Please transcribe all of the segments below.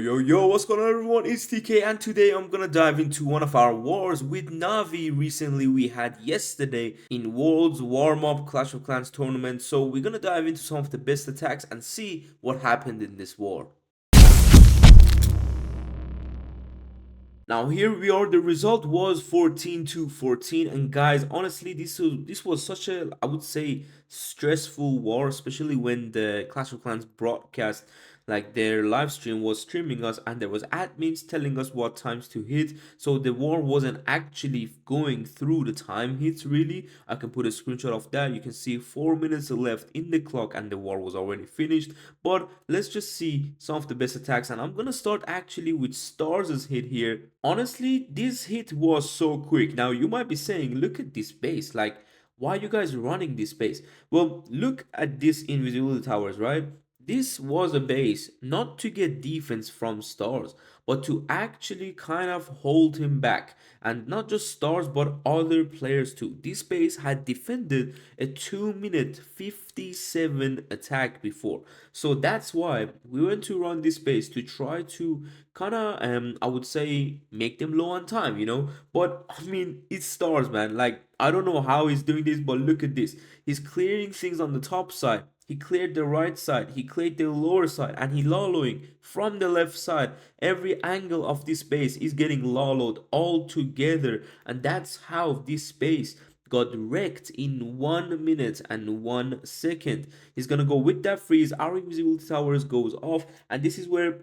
Yo, what's going on, everyone? It's TK, and today I'm gonna dive into one of our wars with Navi. Recently, we had yesterday in World's Warmup Clash of Clans tournament. So, we're gonna dive into some of the best attacks and see what happened in this war. Now here we are. The result was 14-14, and guys, honestly, this was such a, I would say, stressful war, especially when the Clash of Clans broadcast, like their live stream was streaming us, and there was admins telling us what times to hit. So the war wasn't actually going through the time hits. Really, I can put a screenshot of that. You can see 4 minutes left in the clock, and the war was already finished. But let's just see some of the best attacks, and I'm gonna start actually with Stars' hit here. Honestly, this hit was so quick. Now you might be saying, look at this base, like why are you guys running this base? Well, look at this invisibility towers, right? This was a base not to get defense from Stars, but to actually kind of hold him back. And not just Stars, but other players too. This base had defended a 2-minute 57 attack before. So that's why we went to run this base to try to kind of, I would say, make them low on time. But I mean, it's Stars, man. Like, I don't know how he's doing this, but look at this. He's clearing things on the top side. He cleared the right side, he cleared the lower side, and he loloing from the left side. Every angle of this base is getting loloed all together, and that's how this base got wrecked in 1 minute and 1 second. He's gonna go with that freeze. Our invisibility towers goes off, and this is where,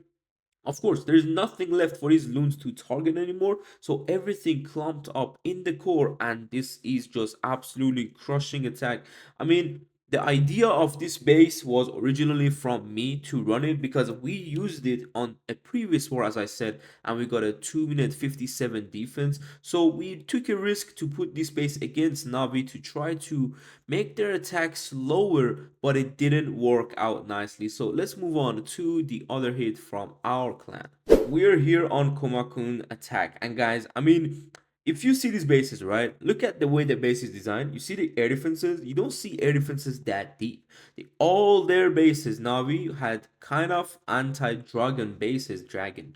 of course, there's nothing left for his loons to target anymore, so everything clumped up in the core, and this is just absolutely crushing attack. I mean, the idea of this base was originally from me to run it because we used it on a previous war, as I said, and we got a 2-minute 57 defense. So we took a risk to put this base against Navi to try to make their attacks lower, but it didn't work out nicely. So let's move on to the other hit from our clan. We're here on Komakun attack, and guys, I mean, if you see these bases, right, look at the way the base is designed. You see the air defenses. You don't see air defenses that deep. All their bases, Navi had kind of anti-dragon bases. Dragon.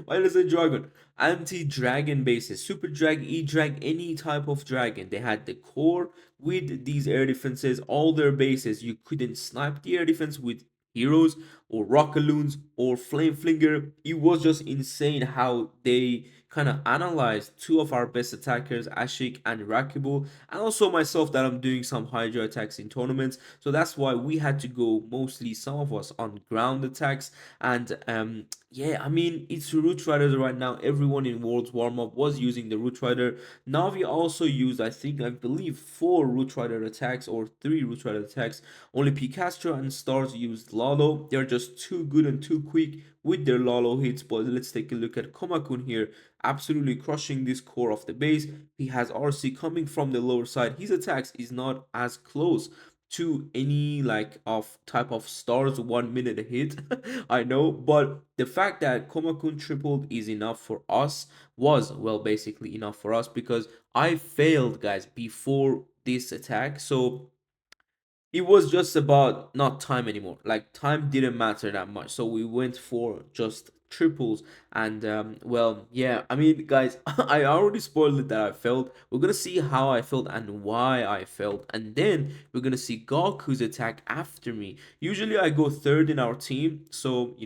Why does it dragon? Anti-dragon bases. Super drag, e-drag, any type of dragon. They had the core with these air defenses. All their bases, you couldn't snipe the air defense with heroes or rockaloons or flame flinger. It was just insane how they kind of analyzed two of our best attackers, Ashik and Rakibu, and also myself, that I'm doing some Hydra attacks in tournaments. So that's why we had to go, mostly some of us, on ground attacks. And yeah, I mean, it's Root Riders right now. Everyone in World's Warm-Up was using the Root Rider. Navi also used, I believe, 4 Root Rider attacks or 3 Root Rider attacks. Only Pikachu and Stars used Lalo. They're just too good and too quick with their Lalo hits. But let's take a look at Komakun here, absolutely crushing this core of the base. He has RC coming from the lower side. His attacks is not as close to any like of type of Stars 1 minute hit. I know, but the fact that Komakun tripled is enough for us, was, well, basically enough for us, because I failed, guys, before this attack. So it was just about not time anymore. Like, time didn't matter that much, so we went for just triples. And well, yeah, I mean, guys, I already spoiled it that I failed. We're gonna see how I felt and why I failed, and then we're gonna see Goku's attack after me. Usually I go third in our team, so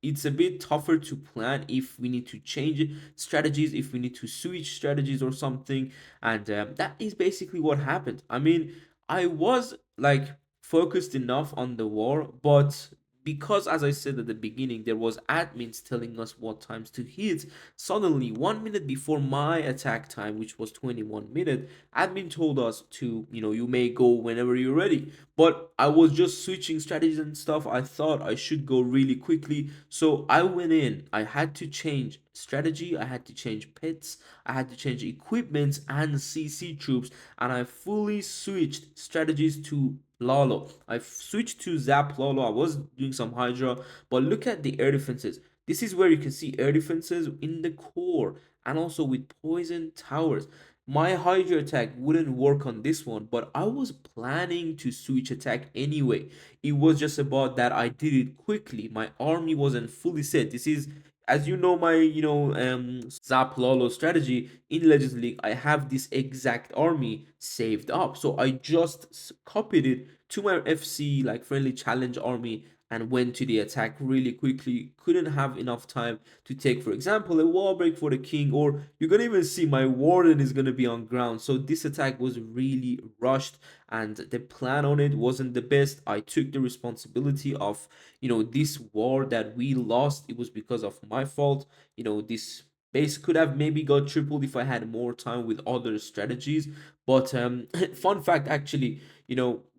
it's a bit tougher to plan if we need to change strategies, if we need to switch strategies or something. And that is basically what happened. I mean, I was like focused enough on the war, but because, as I said at the beginning, there was admins telling us what times to hit, suddenly 1 minute before my attack time, which was 21 minutes, admin told us to, you may go whenever you're ready. But I was just switching strategies and stuff. I thought I should go really quickly, so I went in. I had to change strategy, I had to change pets, I had to change equipment and CC troops, and I fully switched strategies to Lalo. I switched to Zap Lalo. I was doing some Hydra, but look at the air defenses. This is where you can see air defenses in the core and also with poison towers. my Hydra attack wouldn't work on this one, but I was planning to switch attack anyway. It was just about that I did it quickly. My army wasn't fully set. This is, as you know, my Zap Lolo strategy in Legends League. I have this exact army saved up, so I just copied it to my FC like friendly challenge army and went to the attack really quickly. Couldn't have enough time to take, for example, a wall break for the king, or you're gonna even see my warden is gonna be on ground. So this attack was really rushed, and the plan on it wasn't the best. I took the responsibility of, this war that we lost. It was because of my fault. This base could have maybe got tripled if I had more time with other strategies. But fun fact, actually,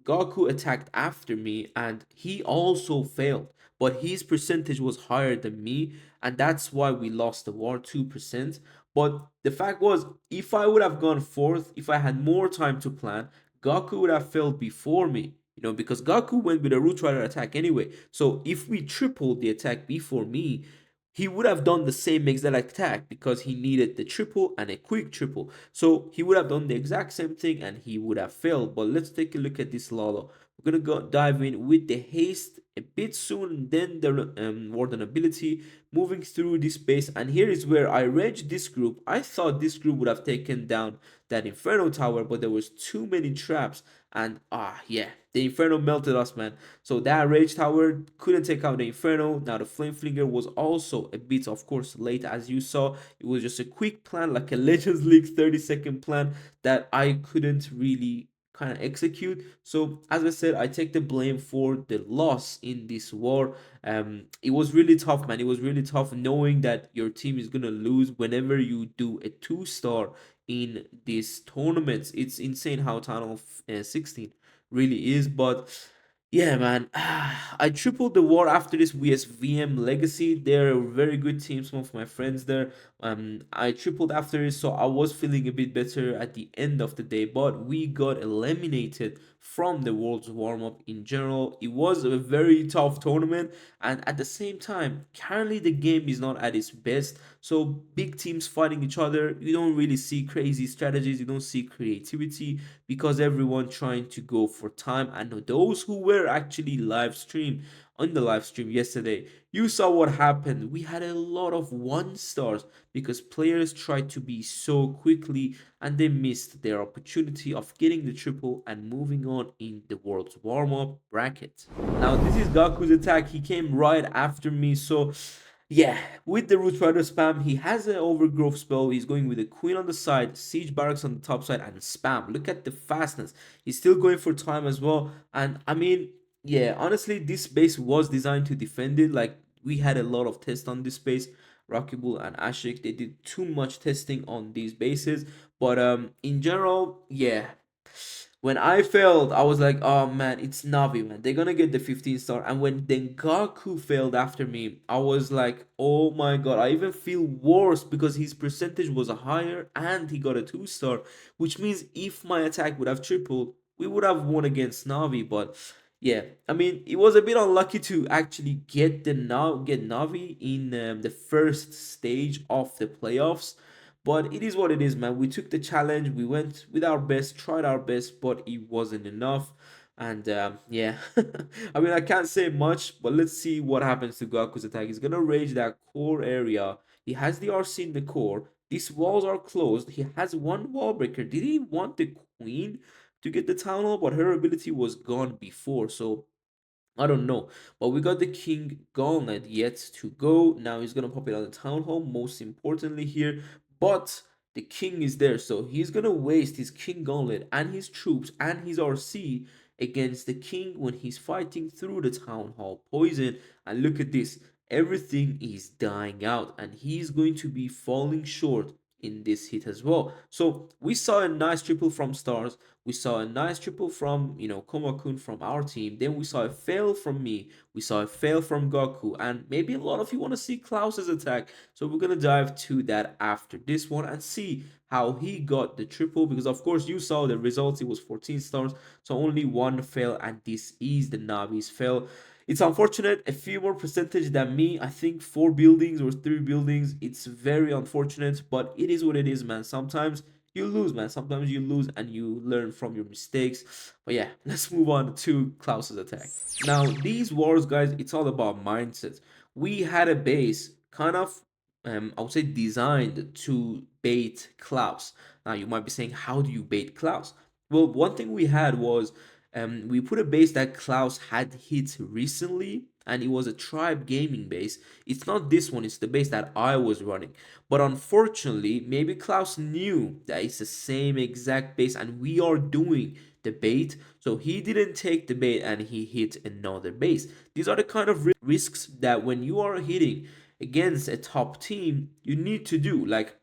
Gaku attacked after me and he also failed, but his percentage was higher than me, and that's why we lost the war 2%. But the fact was, if I would have gone fourth, if I had more time to plan, Gaku would have failed before me. Because Gaku went with a Root Rider attack anyway. So if we tripled the attack before me, he would have done the same exact attack because he needed the triple and a quick triple. So he would have done the exact same thing and he would have failed. But let's take a look at this Lalo. We're gonna go dive in with the haste a bit soon, then the warden ability, moving through this base. And here is where I raged this group. I thought this group would have taken down that Inferno tower, but there was too many traps. And yeah, the Inferno melted us, man. So that Rage Tower couldn't take out the Inferno. Now the Flame Flinger was also a bit, of course, late, as you saw. It was just a quick plan, like a Legends League 30-second plan that I couldn't really kind of execute. So as I said, I take the blame for the loss in this war. It was really tough, man. It was really tough knowing that your team is gonna lose whenever you do a 2-star in these tournaments. It's insane how Tunnel 16 really is. But yeah, man, I tripled the war after this vs VM Legacy. They're a very good team. Some of my friends there. I tripled after it, so I was feeling a bit better at the end of the day. But we got eliminated from the World's Warm Up in general. It was a very tough tournament, and at the same time, currently the game is not at its best. So big teams fighting each other, you don't really see crazy strategies. You don't see creativity because everyone trying to go for time. And those who were actually live stream on the live stream yesterday, you saw what happened. We had a lot of 1-stars because players tried to be so quickly and they missed their opportunity of getting the triple and moving on in the world's warm-up bracket. Now this is Gaku's attack. He came right after me, so yeah, with the Root Rider spam, he has an overgrowth spell. He's going with the Queen on the side, Siege Barracks on the top side, and spam. Look at the fastness. He's still going for time as well. And I mean, yeah, honestly, this base was designed to defend it. Like, we had a lot of tests on this base. Rocky Bull and Ashik, they did too much testing on these bases. But in general, yeah, when I failed, I was like, oh man, it's Navi, man. They're gonna get the 15-star. And when then Gaku failed after me, I was like, oh my god, I even feel worse because his percentage was higher and he got a 2-star, which means if my attack would have tripled, we would have won against Navi. But yeah, I mean, it was a bit unlucky to actually get Navi in the first stage of the playoffs. But it is what it is, man. We took the challenge. We went with our best, tried our best, but it wasn't enough. And yeah, I mean, I can't say much, but let's see what happens to Gaku's attack. He's gonna rage that core area. He has the RC in the core. These walls are closed. He has one wall breaker. Did he want the queen to get the town hall? But her ability was gone before, so I don't know. But we got the King Gauntlet yet to go. Now he's gonna pop it on the Town Hall, most importantly here. But the King is there, so he's gonna waste his King Gauntlet and his troops and his RC against the King when he's fighting through the Town Hall poison. And look at this. Everything is dying out, and he's going to be falling short in this hit as well. So we saw a nice triple from Stars. We saw a nice triple from, Komakun from our team. Then we saw a fail from me. We saw a fail from Goku. And maybe a lot of you want to see Klaus's attack. So we're going to dive to that after this one and see how he got the triple. Because, of course, you saw the results. It was 14 stars. So only one fail. And this is the Navi's fail. It's unfortunate, a few more percentage than me. I think 4 buildings or 3 buildings. It's very unfortunate, but it is what it is, man. Sometimes you lose, man. Sometimes you lose and you learn from your mistakes. But yeah, let's move on to Klaus's attack. Now, these wars, guys, it's all about mindset. We had a base kind of, I would say, designed to bait Klaus. Now, you might be saying, how do you bait Klaus? Well, one thing we had was we put a base that Klaus had hit recently, and it was a Tribe Gaming base. It's not this one, it's the base that I was running. But unfortunately, maybe Klaus knew that it's the same exact base, and we are doing the bait. So he didn't take the bait and he hit another base. These are the kind of risks that when you are hitting against a top team, you need to do. Like,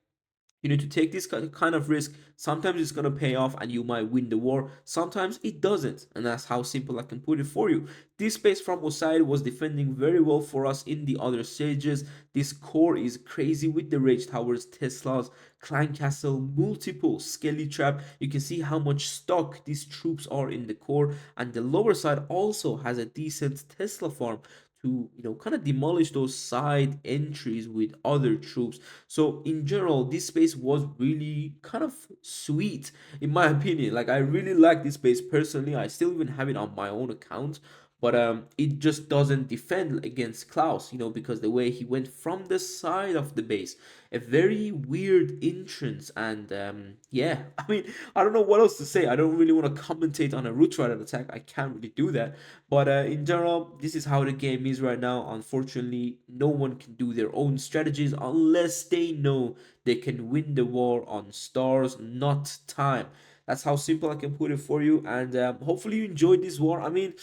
you need to take this kind of risk. Sometimes it's going to pay off and you might win the war. Sometimes it doesn't. And that's how simple I can put it for you. This base from Oside was defending very well for us in the other stages. This core is crazy with the Rage Towers, Teslas, Clan Castle, multiple Skelly Trap. You can see how much stock these troops are in the core. And the lower side also has a decent Tesla farm to, kind of demolish those side entries with other troops. So in general, this space was really kind of sweet in my opinion. Like, I really like this space personally. I still even have it on my own account, but it just doesn't defend against Klaus, because the way he went from the side of the base, a very weird entrance. And yeah, I mean, I don't know what else to say. I don't really want to commentate on a root rider attack. I can't really do that. But in general, this is how the game is right now. Unfortunately, no one can do their own strategies unless they know they can win the war on stars, not time. That's how simple I can put it for you. And hopefully you enjoyed this war. I mean,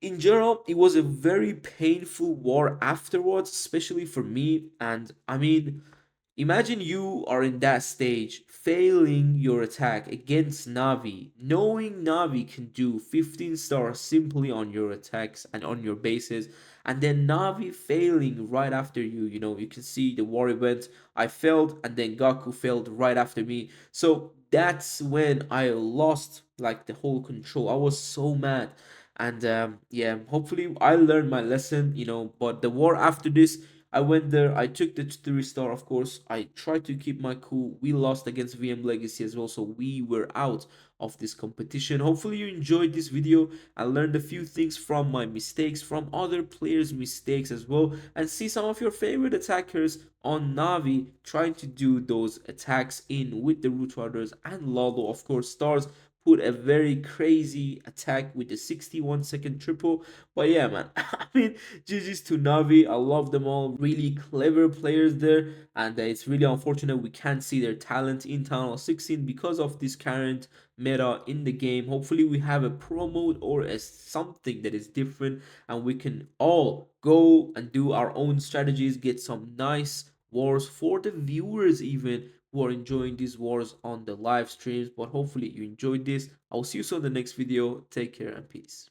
in general, it was a very painful war afterwards, especially for me. And I mean, imagine you are in that stage, failing your attack against Navi, knowing Navi can do 15 stars simply on your attacks and on your bases, and then Navi failing right after you. You can see the war event. I failed, and then Gaku failed right after me. So that's when I lost like the whole control. I was so mad. And yeah, hopefully I learned my lesson, but the war after this, I went there, I took the 3 star, of course. I tried to keep my cool. We lost against VM Legacy as well, so we were out of this competition. Hopefully you enjoyed this video. I learned a few things from my mistakes, from other players' mistakes as well, and see some of your favorite attackers on Navi trying to do those attacks in with the Root Riders and Lalo, of course. Stars put a very crazy attack with the 61-second triple. But yeah, man, I mean, GG's to Navi. I love them all. Really clever players there. And it's really unfortunate we can't see their talent in Tunnel 16 because of this current meta in the game. Hopefully we have a pro mode or a something that is different and we can all go and do our own strategies, get some nice wars for the viewers even who are enjoying these wars on the live streams. But hopefully you enjoyed this. I'll see you soon in the next video. Take care and peace.